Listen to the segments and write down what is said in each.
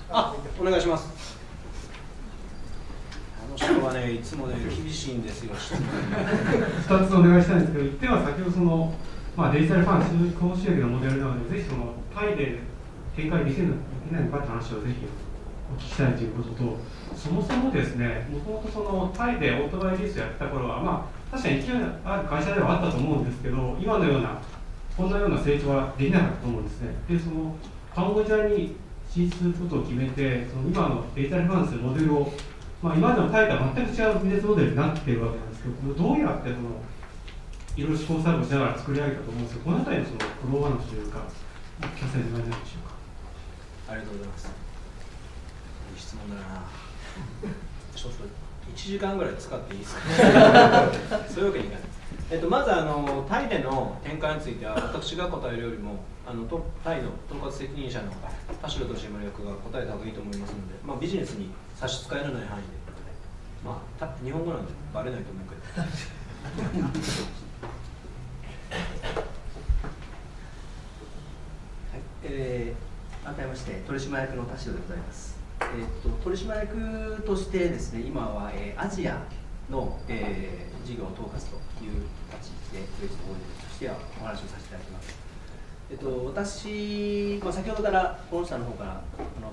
お願いします。あの人はね、いつもね、厳しいんですよ。2つお願いしたいんですけど、1点は先ほどデジタルファン高収益のモデルの中で、ぜひタイで展開できないのかって話をぜひお聞きしたいということと、そもそもですね、もともとタイでオートバイリースをやった頃は、確かに勢いある会社ではあったと思うんですけど、今のような、こんなような成長はできなかったと思うんですね。で、カンボジアに進出することを決めて、今のデジタルファンスモデルを、今までのタイとは全く違うビジネスモデルになっているわけなんですけど、どうやっていろいろ試行錯誤しながら作り上げたと思うんですけど、この辺りの苦労話というか、聞かせてもらえないでしょうか。ありがとうございます。いい質問だな。ちょっと1時間ぐらい使っていいですか。そういうわけにいかない。まずタイでの展開については、私が答えるよりもタイの統括責任者の田代取締役が答えた方がいいと思いますので、ビジネスに差し支えのない範囲で、日本語なんでバレないと思うけど。改めまして取締役の田代でございます。取締役としてですね、今は、アジアの、事業を統括という立ち位置でクレジットホールディングスとしてはお話をさせていただきます。私、先ほどからこの下の方から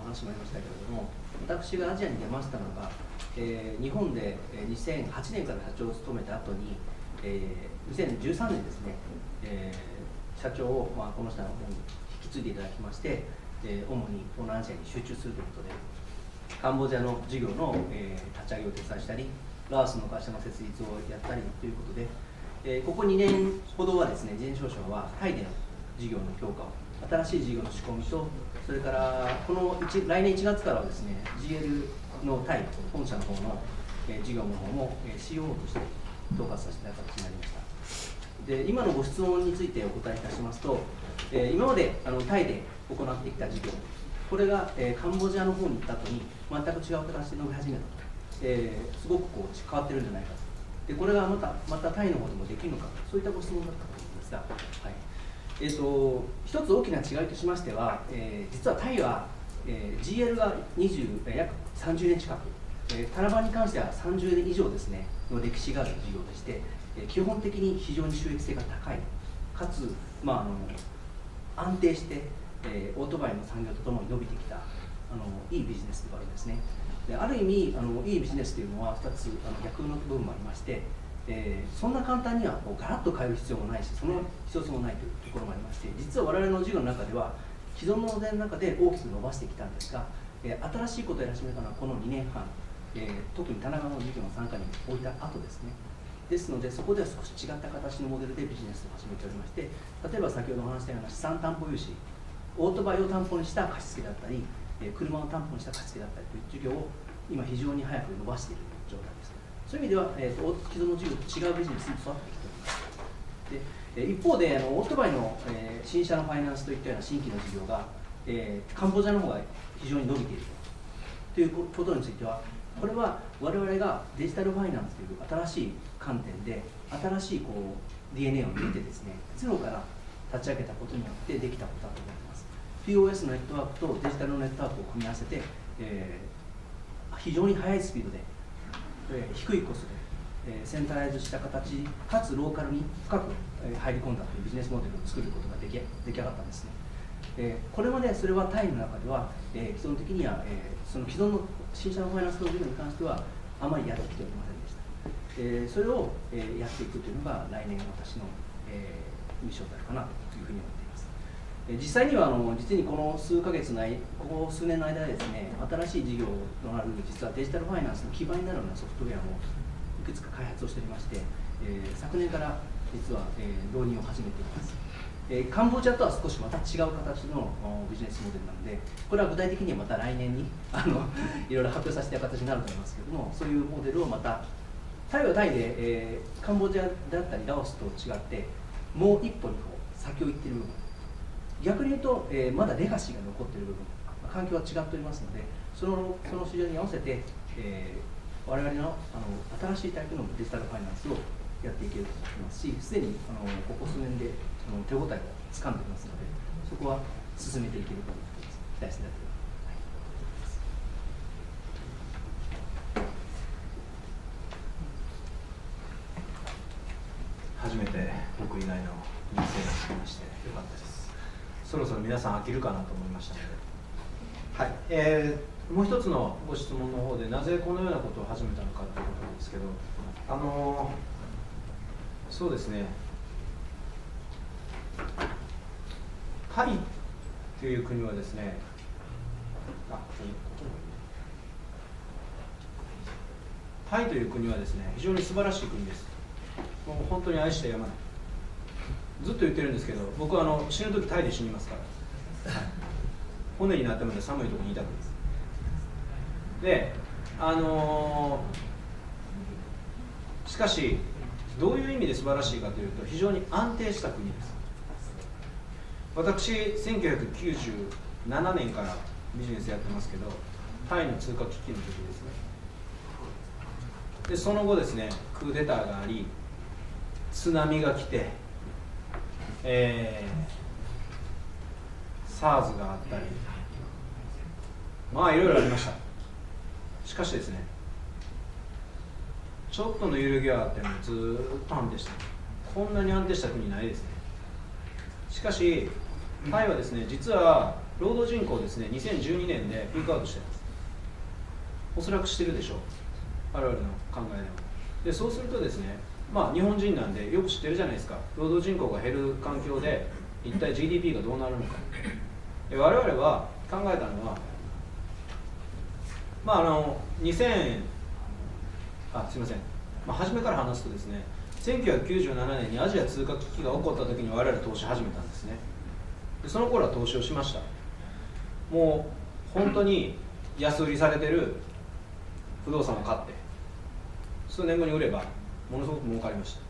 話もありましたけれども、私がアジアに出ましたのが、日本で2008年から社長を務めた後に、2013年ですね、社長をこの下の方に引き継いでいただきまして、主に東南アジアに集中するということで、カンボジアの事業の、立ち上げを手伝いしたり、ラオスの会社の設立をやったりということで、ここ2年ほどはですね、事前少々はタイでの事業の強化を、新しい事業の仕込みと、それから来年1月からはですね、GL のタイ本社の方の、事業の方も、COO として統括させていただく形になりました。で、今のご質問についてお答えいたしますと、今までタイで行ってきた事業、これが、カンボジアの方に行った後に全く違う形で伸び始めたと、すごく変わってるんじゃないかと。で、これがまたタイの方でもできるのか、そういったご質問だったと思うんですが、はい、一つ大きな違いとしましては、実はタイは、GL が約30年近く、タラバンに関しては30年以上ですねの歴史がある事業でして、基本的に非常に収益性が高い、かつ、安定して、オートバイの産業とともに伸びてきたいいビジネスではあるんですね。で、ある意味いいビジネスというのは2つ逆の部分もありまして、そんな簡単にはガラッと変える必要もないし、その必要性もないというところもありまして、実は我々の事業の中では既存のモデルの中で大きく伸ばしてきたんですが、新しいことをやり始めたのはこの2年半、特に田中の事業の参加に置いた後ですね。ですので、そこでは少し違った形のモデルでビジネスを始めておりまして、例えば先ほどお話したような資産担保融資、オートバイを担保にした貸付だったり、車を担保にした貸付だったりという事業を今非常に早く伸ばしている状態です。そういう意味では、既存の事業と違うビジネスに育ってきております。で、一方でオートバイの、新車のファイナンスといったような新規の事業が、カンボジアの方が非常に伸びているということについては、これは我々がデジタルファイナンスという新しい観点で新しいDNA を入れてですね、ゼロから立ち上げたことによってできたことだと思います。POS のネットワークとデジタルのネットワークを組み合わせて、非常に速いスピードで、低いコストで、センタライズした形かつローカルに深く入り込んだというビジネスモデルを作ることが出来上がったんですね。これまでそれはタイの中では、基本的には、その既存の新車のファイナンスの事業に関してはあまりやってきておりませんでした。それを、やっていくというのが来年私の、ミッションであるかなというふうに思っています。実際には実にこの数ヶ月内、ここ数年の間でですね、新しい事業となる実はデジタルファイナンスの基盤になるようなソフトウェアもいくつか開発をしておりまして、昨年から実は、導入を始めています。カンボジアとは少しまた違う形のビジネスモデルなので、これは具体的にはまた来年にいろいろ発表させた形になると思いますけれども、そういうモデルをまた、タイはタイで、カンボジアだったりラオスと違って、もう一歩先を行っている部分、逆に言うと、まだレガシーが残っている部分、環境は違っておりますので、その市場に合わせて、我々の新しいタイプのデジタルファイナンスをやっていけると思いますし、すでにここ数年で手応えをつかんでいますので、そこは進めていけると思っています。期待していただければ。はいそろそろ皆さん飽きるかなと思いましたので、はい、もう一つのご質問の方で、なぜこのようなことを始めたのかということなんですけど、そうですね、タイという国はですね、タイという国はですね、非常に素晴らしい国です。もう本当に愛してやまない。ずっと言ってるんですけど、僕は死ぬ時タイで死にますから、はい、骨になってまで寒いところにいたくです。で、しかしどういう意味で素晴らしいかというと、非常に安定した国です。私1997年からビジネスやってますけど、タイの通貨危機の時ですね。でその後ですね、クーデターがあり、津波が来て、SARS があったり、まあいろいろありました。しかしですね、ちょっとの揺るぎがあってもずーっと安定してる。こんなに安定した国ないですね。しかしタイはですね、実は労働人口ですね、2012年でピークアウトしています。おそらくしてるでしょう、我々の考えでも。でそうするとですね、まあ日本人なんでよく知ってるじゃないですか。労働人口が減る環境で一体 GDP がどうなるのか。で我々は考えたのは、まあすいません、初めから話すとですね、1997年にアジア通貨危機が起こった時に我々投資始めたんですね。でその頃は投資をしました。もう本当に安売りされてる不動産を買って数年後に売ればものすごく儲かりました。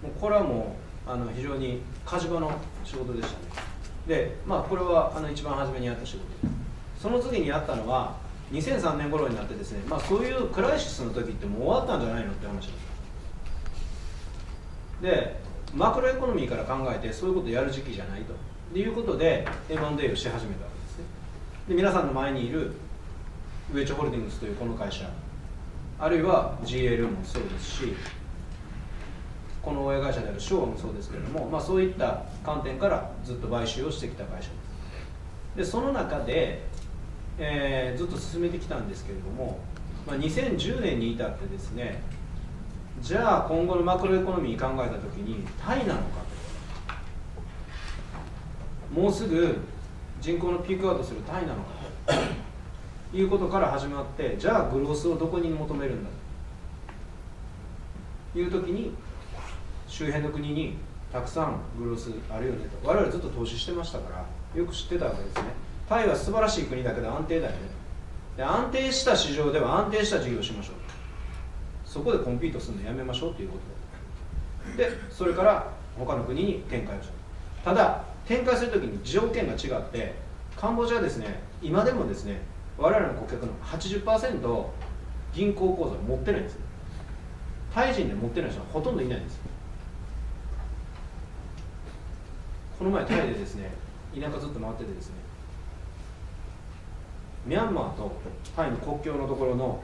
もうこれはもう非常に火事場の仕事でしたね。で、これは一番初めにやった仕事です。その次にやったのは2003年頃になってですね、そういうクライシスの時ってもう終わったんじゃないのって話です。でマクロエコノミーから考えてそういうことをやる時期じゃないということで M&A をし始めたわけですね。で皆さんの前にいるウェッジホールディングスというこの会社、あるいは GL もそうですし、この親会社である昭和もそうですけれども、そういった観点からずっと買収をしてきた会社です。でその中で、ずっと進めてきたんですけれども、2010年に至ってですね、じゃあ今後のマクロエコノミー考えたときにタイなのかと、もうすぐ人口のピークアウトするタイなのかということから始まって、じゃあグロースをどこに求めるんだというときに、周辺の国にたくさんグロースあるよねと。我々ずっと投資してましたからよく知ってたわけですね。タイは素晴らしい国だけど安定だよね。で安定した市場では安定した事業をしましょう。そこでコンピートするのやめましょうということで、それから他の国に展開をした。ただ展開するときに条件が違って、カンボジアはですね、今でもですね、我々の顧客の 80% 銀行口座を持ってないんですよ。タイ人で持ってない人はほとんどいないんです。この前タイでですね、田舎ずっと回っててですね、ミャンマーとタイの国境のところの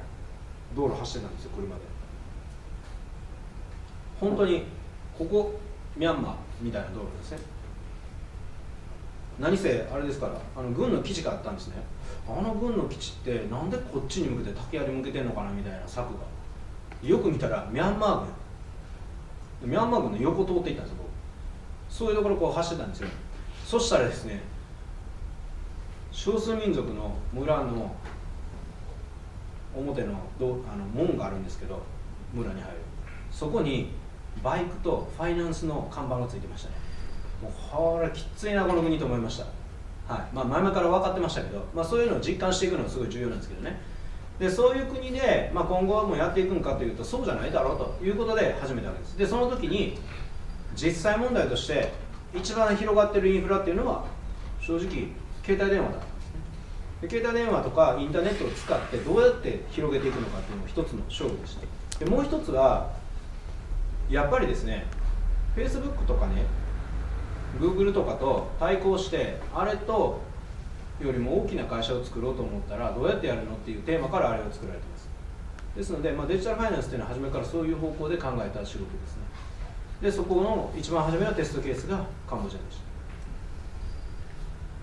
道路走ってたんですよ、車で。本当にここミャンマーみたいな道路ですね。何せあれですから、軍の基地があったんですね。軍の基地ってなんでこっちに向けて竹槍向けてんのかなみたいな策が、よく見たらミャンマー軍の横通っていったんですよ。そういうところこう走ってたんですよ。そしたらですね、少数民族の村の表の門があるんですけど、村に入る、そこにバイクとファイナンスの看板がついてましたね。もうこれきついなこの国と思いました。はい、前々から分かってましたけど、そういうのを実感していくのがすごい重要なんですけどね。でそういう国で、今後はもうやっていくんかというと、そうじゃないだろうということで始めたわけです。でその時に実際問題として一番広がっているインフラっていうのは正直携帯電話だったんですね。で携帯電話とかインターネットを使ってどうやって広げていくのかっていうのが一つの勝負でした。でもう一つはやっぱりですね、 Facebook とかね Google とかと対抗して、あれとよりも大きな会社を作ろうと思ったらどうやってやるのっていうテーマからあれを作られています。ですので、デジタルファイナンスっていうのは初めからそういう方向で考えた仕事ですね。でそこの一番初めのテストケースがカンボジアでし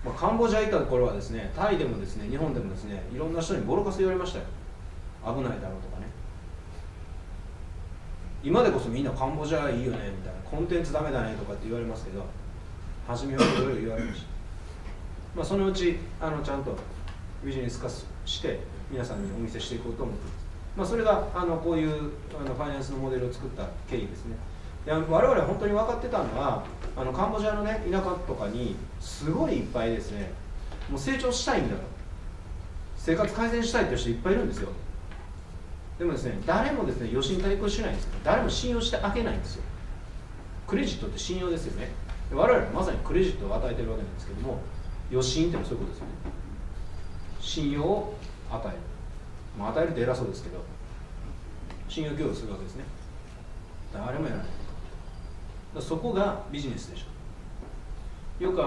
た。まあ、カンボジア行った頃はですね、タイでもですね、日本でもですね、いろんな人にボロカス言われましたよ。危ないだろうとかね。今でこそみんなカンボジアいいよねみたいな、コンテンツダメだねとかって言われますけど、初めはいろいろ言われました。まあ、そのうちちゃんとビジネス化して皆さんにお見せしていこうと思っています。まあ、それがこういうファイナンスのモデルを作った経緯ですね。で我々本当に分かってたのはカンボジアの、ね、田舎とかにすごいいっぱいですね、もう成長したいんだと、生活改善したいという人いっぱいいるんですよ。でもですね、誰もですね余震対抗しないんですよ。誰も信用してあげないんですよ。クレジットって信用ですよね。我々はまさにクレジットを与えてるわけなんですけども、余震ってのはそういうことですよね。信用を与える、まあ、与えるって偉そうですけど、信用供与するわけですね。誰もやらない。そこがビジネスでしょ。よく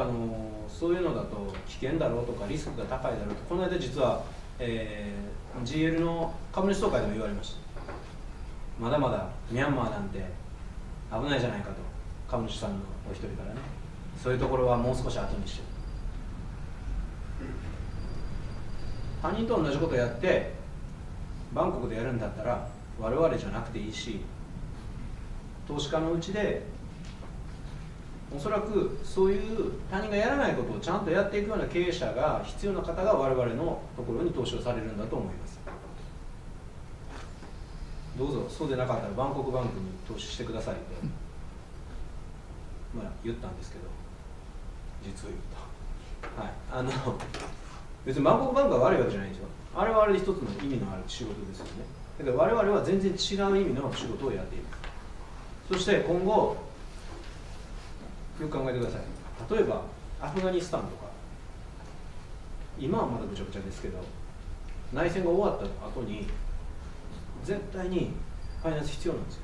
そういうのだと危険だろうとかリスクが高いだろうと、この間実は、GL の株主総会でも言われました。まだまだミャンマーなんて危ないじゃないかと、株主さんのお一人からね、そういうところはもう少し後にして、他人と同じことをやってバンコクでやるんだったら我々じゃなくていいし、投資家のうちでおそらくそういう他人がやらないことをちゃんとやっていくような経営者が必要な方が我々のところに投資をされるんだと思います。どうぞそうでなかったらバンコクバンクに投資してくださいって、まあ、言ったんですけど、実を言うと、はい、別にバンコクバンクが悪いわけじゃないんですよ。あれはあれで一つの意味のある仕事ですよね。だから我々は全然違う意味の仕事をやっている。そして今後よく考えてください。例えばアフガニスタンとか、今はまだぐちゃぐちゃですけど、内戦が終わった後に絶対にファイナンス必要なんですよ。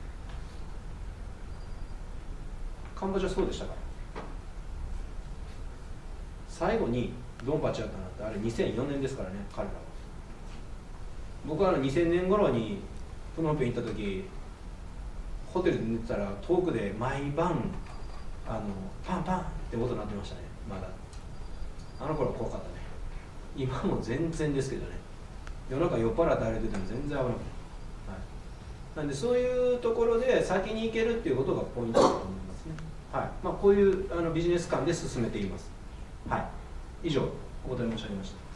カンボジアそうでしたから。最後にドンパチやったのってあれ2004年ですからね、彼らは。僕は2000年頃にプノンペン行った時、ホテルで寝てたら遠くで毎晩パンパンって音鳴ってましたね。まだあの頃は怖かったね。今も全然ですけどね、夜中酔っ払って歩いてても全然危なくない、はい、なんでそういうところで先に行けるっていうことがポイントだと思いますね。はい、まあ、こういうビジネス観で進めています。はい、以上お答え申し上げました。